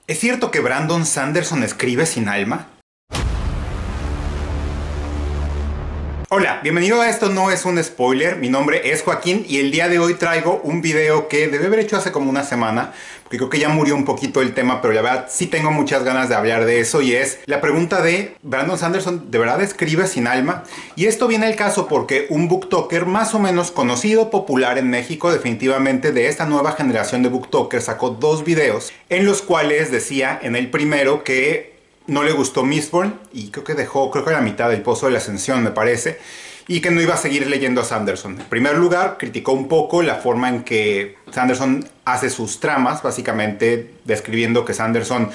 ¿Es cierto que Brandon Sanderson escribe sin alma? Hola, bienvenido a Esto No Es Un Spoiler. Mi nombre es Joaquín y el día de hoy traigo un video que debí haber hecho hace como una semana, porque creo que ya murió un poquito el tema, pero la verdad sí tengo muchas ganas de hablar de eso, y es la pregunta de ¿Brandon Sanderson de verdad escribe sin alma? Y esto viene al caso porque un booktoker más o menos conocido, popular en México, definitivamente de esta nueva generación de booktokers, sacó dos videos en los cuales decía en el primero que no le gustó Mistborn y creo que la mitad del Pozo de la Ascensión, me parece, y que no iba a seguir leyendo a Sanderson. En primer lugar, criticó un poco la forma en que Sanderson hace sus tramas, básicamente describiendo que Sanderson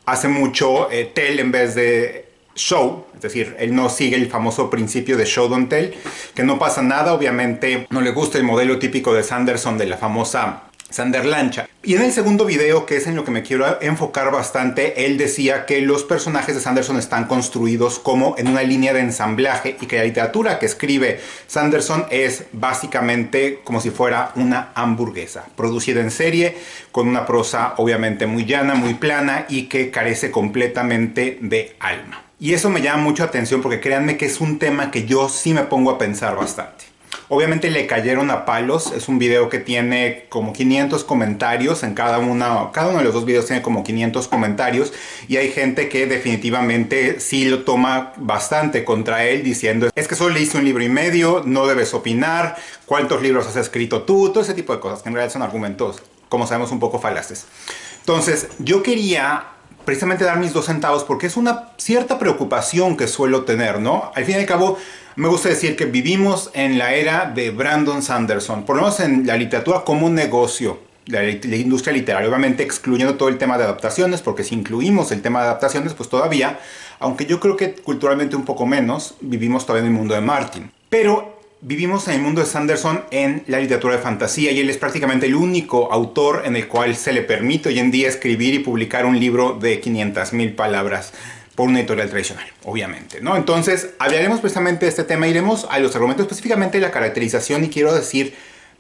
hace mucho tell en vez de show, es decir, él no sigue el famoso principio de show don't tell, que no pasa nada. Obviamente no le gusta el modelo típico de Sanderson de la famosa Sanderlancha. Y en el segundo video, que es en lo que me quiero enfocar bastante, él decía que los personajes de Sanderson están construidos como en una línea de ensamblaje y que la literatura que escribe Sanderson es básicamente como si fuera una hamburguesa, producida en serie, con una prosa obviamente muy llana, muy plana y que carece completamente de alma. Y eso me llama mucho atención porque créanme que es un tema que yo sí me pongo a pensar bastante. Obviamente le cayeron a palos. Es un video que tiene como 500 comentarios en cada uno de los dos videos tiene como 500 comentarios, y hay gente que definitivamente sí lo toma bastante contra él, diciendo es que solo leíste un libro y medio, no debes opinar, cuántos libros has escrito tú, todo ese tipo de cosas que en realidad son argumentos, como sabemos, un poco falaces. Entonces yo quería precisamente dar mis 2 centavos porque es una cierta preocupación que suelo tener, ¿no? Al fin y al cabo, me gusta decir que vivimos en la era de Brandon Sanderson, por lo menos en la literatura como un negocio, la industria literaria, obviamente excluyendo todo el tema de adaptaciones, porque si incluimos el tema de adaptaciones, pues todavía, aunque yo creo que culturalmente un poco menos, vivimos todavía en el mundo de Martin. Pero vivimos en el mundo de Sanderson en la literatura de fantasía, y él es prácticamente el único autor en el cual se le permite hoy en día escribir y publicar un libro de 500,000 palabras por una editorial tradicional, obviamente, ¿no? Entonces, hablaremos precisamente de este tema, iremos a los argumentos, específicamente de la caracterización, y quiero decir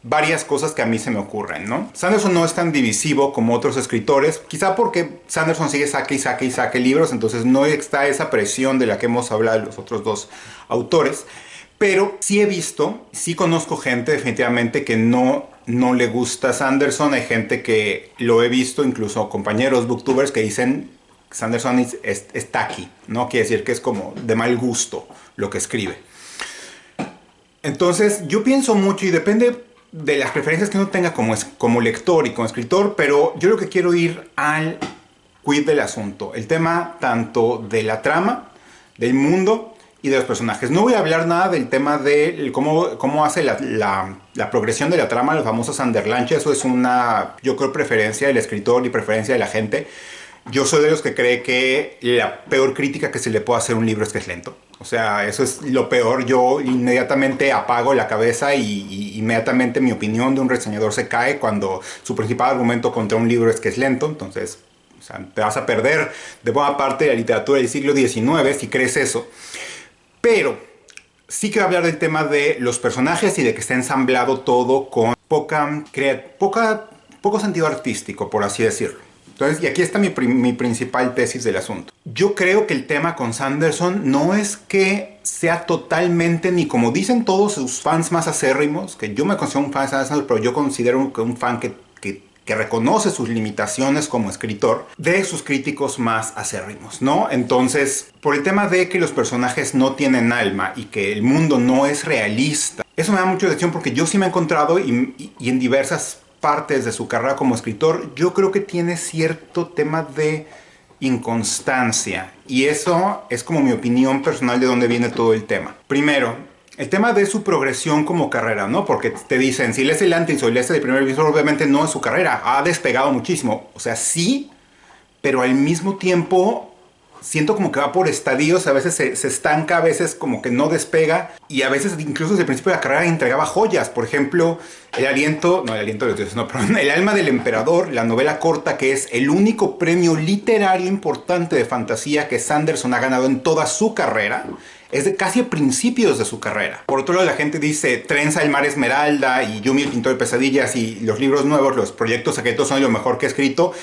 varias cosas que a mí se me ocurren, ¿no? Sanderson no es tan divisivo como otros escritores, quizá porque Sanderson sigue saque y saque y saque libros, entonces no está esa presión de la que hemos hablado de los otros dos autores. Pero sí he visto, sí conozco gente definitivamente que no le gusta Sanderson. Hay gente que lo he visto, incluso compañeros booktubers, que dicen que Sanderson es tacky, ¿no? Quiere decir que es como de mal gusto lo que escribe. Entonces yo pienso mucho, y depende de las preferencias que uno tenga como lector y como escritor, pero yo lo que quiero ir al quid del asunto, el tema tanto de la trama, del mundo y de los personajes. No voy a hablar nada del tema de cómo hace la progresión de la trama, la famosa Sanderlancha. Eso es una, yo creo, preferencia del escritor y preferencia de la gente. Yo soy de los que cree que la peor crítica que se le puede hacer a un libro es que es lento. O sea, eso es lo peor. Yo inmediatamente apago la cabeza y inmediatamente mi opinión de un reseñador se cae cuando su principal argumento contra un libro es que es lento. Entonces, o sea, te vas a perder de buena parte de la literatura del siglo XIX si crees eso. Pero sí quiero hablar del tema de los personajes y de que está ensamblado todo con poco sentido artístico, por así decirlo. Entonces, y aquí está mi principal tesis del asunto. Yo creo que el tema con Sanderson no es que sea totalmente, ni como dicen todos sus fans más acérrimos, que yo me considero un fan de Sanderson, pero yo considero que un fan que reconoce sus limitaciones como escritor, de sus críticos más acérrimos, ¿no? Entonces, por el tema de que los personajes no tienen alma y que el mundo no es realista, eso me da mucha atención porque yo sí me he encontrado y en diversas partes de su carrera como escritor, yo creo que tiene cierto tema de inconstancia, y eso es como mi opinión personal de dónde viene todo el tema. Primero, el tema de su progresión como carrera, ¿no? Porque te dicen, si lees el Antis o lees el primer episodio, obviamente no es su carrera, ha despegado muchísimo. O sea, sí, pero al mismo tiempo siento como que va por estadios, a veces se estanca, a veces como que no despega, y a veces incluso desde el principio de la carrera entregaba joyas. Por ejemplo, el aliento de los dioses, no, perdón, El alma del emperador, la novela corta que es el único premio literario importante de fantasía que Sanderson ha ganado en toda su carrera. Es de casi a principios de su carrera. Por otro lado, la gente dice Trenza el mar esmeralda y Yumi el pintor de pesadillas y los libros nuevos, los proyectos secretos son lo mejor que he escrito.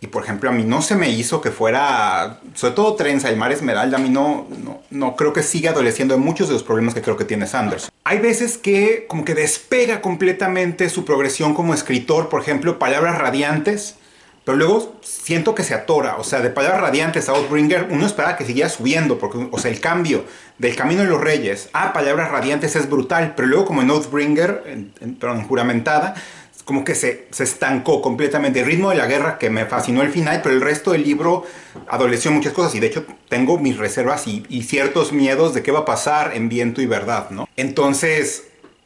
Y por ejemplo, a mí no se me hizo que fuera, sobre todo Trenza, el Mar Esmeralda, a mí no creo que siga adoleciendo de muchos de los problemas que creo que tiene Sanderson. Hay veces que como que despega completamente su progresión como escritor, por ejemplo, Palabras Radiantes, pero luego siento que se atora. O sea, de Palabras Radiantes a Outbringer, uno esperaba que siguiera subiendo, porque, o sea, el cambio del Camino de los Reyes a Palabras Radiantes es brutal, pero luego como en Outbringer, en Juramentada, como que se estancó completamente. El ritmo de la guerra, que me fascinó el final, pero el resto del libro adoleció muchas cosas. Y de hecho tengo mis reservas y ciertos miedos de qué va a pasar en Viento y Verdad, ¿no? Entonces,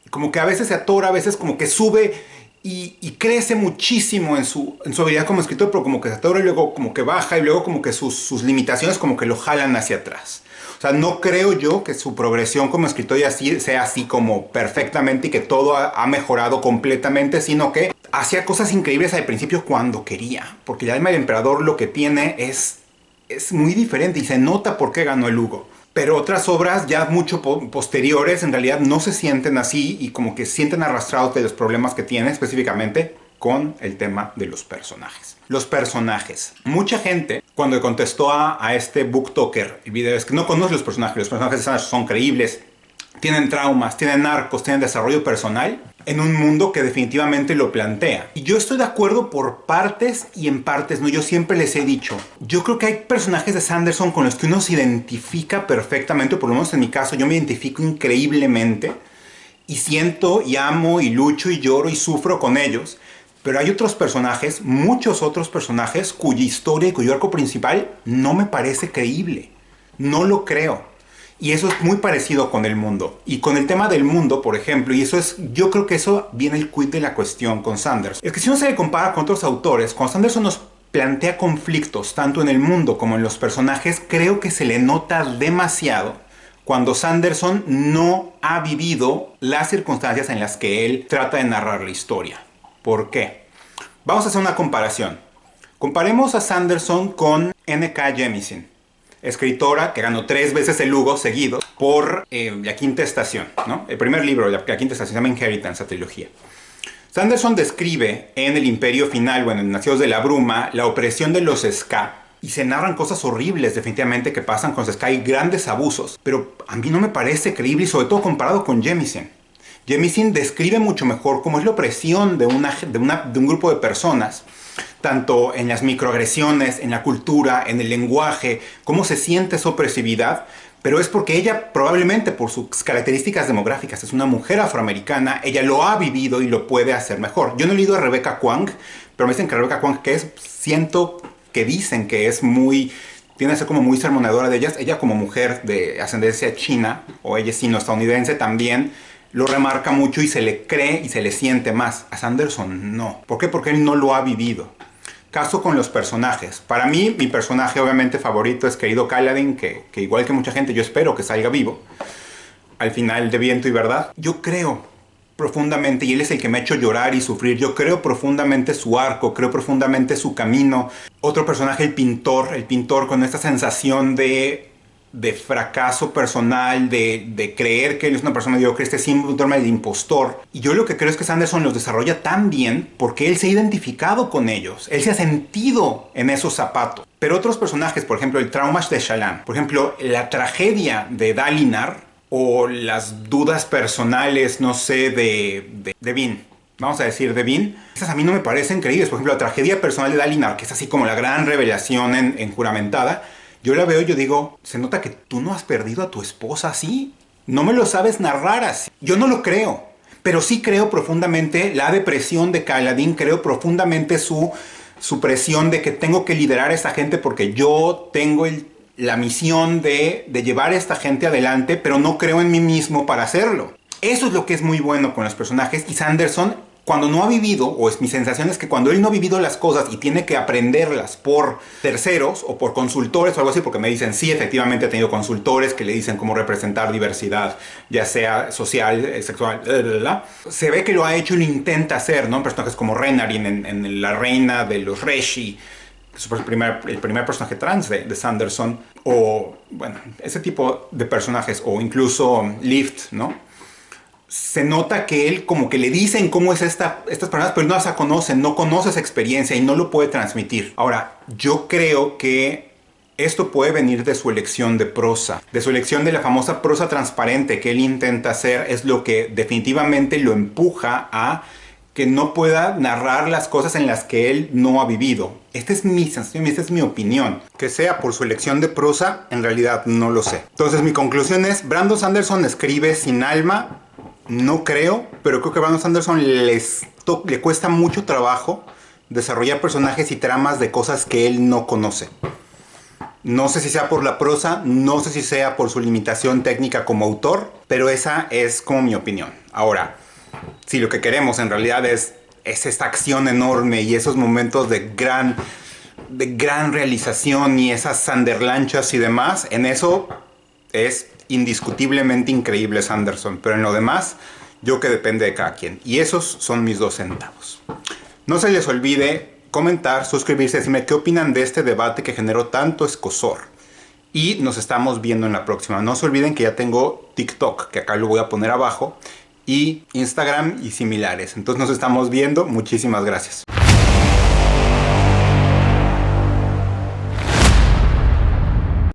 como que a veces se atora, a veces como que sube y crece muchísimo en su habilidad como escritor, pero como que se atora y luego como que baja y luego como que sus limitaciones como que lo jalan hacia atrás. O sea, no creo yo que su progresión como escritor ya sea así como perfectamente y que todo ha mejorado completamente, sino que hacía cosas increíbles al principio cuando quería. Porque el Alma del Emperador lo que tiene es muy diferente y se nota por qué ganó el Hugo. Pero otras obras ya mucho posteriores en realidad no se sienten así y como que se sienten arrastrados de los problemas que tiene específicamente con el tema de los personajes. Los personajes. Mucha gente, cuando contestó a este booktalker, el video es que no conoce los personajes son creíbles, tienen traumas, tienen arcos, tienen desarrollo personal, en un mundo que definitivamente lo plantea. Y yo estoy de acuerdo por partes y en partes no. Yo siempre les he dicho, yo creo que hay personajes de Sanderson con los que uno se identifica perfectamente, o por lo menos en mi caso, yo me identifico increíblemente y siento y amo y lucho y lloro y sufro con ellos. Pero hay otros personajes, muchos otros personajes, cuya historia y cuyo arco principal no me parece creíble. No lo creo. Y eso es muy parecido con el mundo. Y con el tema del mundo, por ejemplo, y eso es, yo creo que eso viene el quid de la cuestión con Sanderson. Es que si uno se le compara con otros autores, cuando Sanderson nos plantea conflictos, tanto en el mundo como en los personajes, creo que se le nota demasiado cuando Sanderson no ha vivido las circunstancias en las que él trata de narrar la historia. ¿Por qué? Vamos a hacer una comparación. Comparemos a Sanderson con N.K. Jemisin, escritora que ganó 3 veces el Hugo seguido por La Quinta Estación, ¿no? El primer libro, La Quinta Estación, se llama Inheritance, la trilogía. Sanderson describe en El Imperio Final, bueno, en Nacidos de la Bruma, la opresión de los Ska. Y se narran cosas horribles, definitivamente, que pasan con Ska. Hay grandes abusos. Pero a mí no me parece creíble, y sobre todo comparado con Jemisin. Jemisin describe mucho mejor cómo es la opresión de un grupo de personas, tanto en las microagresiones, en la cultura, en el lenguaje, cómo se siente esa opresividad, pero es porque ella probablemente por sus características demográficas es una mujer afroamericana, ella lo ha vivido y lo puede hacer mejor. Yo no he leído a Rebecca Kuang, pero me dicen que Rebecca Kuang, siento que dicen que es muy, tiene que ser como muy sermonadora de ellas, ella como mujer de ascendencia china, o ella sino-estadounidense también, lo remarca mucho y se le cree y se le siente más. A Sanderson no. ¿Por qué? Porque él no lo ha vivido. Caso con los personajes. Para mí, mi personaje obviamente favorito es querido Kaladin, que igual que mucha gente yo espero que salga vivo al final de Viento y Verdad. Yo creo profundamente, y él es el que me ha hecho llorar y sufrir, yo creo profundamente su arco, creo profundamente su camino. Otro personaje, el pintor con esta sensación de fracaso personal, de creer que él es una persona mediocre, este síndrome del impostor. Y yo lo que creo es que Sanderson los desarrolla tan bien porque él se ha identificado con ellos, él se ha sentido en esos zapatos. Pero otros personajes, por ejemplo, el trauma de Shallan, por ejemplo, la tragedia de Dalinar o las dudas personales, no sé, de Vin. Vamos a decir de Vin. Esas a mí no me parecen creíbles. Por ejemplo, la tragedia personal de Dalinar, que es así como la gran revelación en Juramentada. Yo la veo y yo digo, se nota que tú no has perdido a tu esposa así. No me lo sabes narrar así. Yo no lo creo. Pero sí creo profundamente la depresión de Kaladin. Creo profundamente su presión de que tengo que liderar a esta gente porque yo tengo la misión de llevar a esta gente adelante, pero no creo en mí mismo para hacerlo. Eso es lo que es muy bueno con los personajes. Y Sanderson, cuando no ha vivido, o es mi sensación es que cuando él no ha vivido las cosas y tiene que aprenderlas por terceros o por consultores o algo así, porque me dicen, sí, efectivamente ha tenido consultores que le dicen cómo representar diversidad, ya sea social, sexual, se ve que lo ha hecho y lo intenta hacer, ¿no? Personajes como Renarin en La Reina de los Reshi, que es el primer personaje trans de Sanderson, o, bueno, ese tipo de personajes, o incluso Lift, ¿no? se nota que él como que le dicen cómo es estas personas, pero no las conocen, no conoce esa experiencia y no lo puede transmitir. Ahora, yo creo que esto puede venir de su elección de prosa, de su elección de la famosa prosa transparente que él intenta hacer, es lo que definitivamente lo empuja a que no pueda narrar las cosas en las que él no ha vivido. Esta es mi sensación, esta es mi opinión. Que sea por su elección de prosa, en realidad no lo sé. Entonces mi conclusión es, Brandon Sanderson escribe sin alma, no creo, pero creo que a Brandon Sanderson le cuesta mucho trabajo desarrollar personajes y tramas de cosas que él no conoce. No sé si sea por la prosa, no sé si sea por su limitación técnica como autor, pero esa es como mi opinión. Ahora, si lo que queremos en realidad es esta acción enorme y esos momentos de gran realización y esas sanderlanchas y demás, en eso es indiscutiblemente increíble Sanderson, pero en lo demás, yo que depende de cada quien. Y esos son mis 2 centavos. No se les olvide comentar, suscribirse, decirme qué opinan de este debate que generó tanto escozor. Y nos estamos viendo en la próxima. No se olviden que ya tengo TikTok, que acá lo voy a poner abajo, y Instagram y similares. Entonces nos estamos viendo. Muchísimas gracias.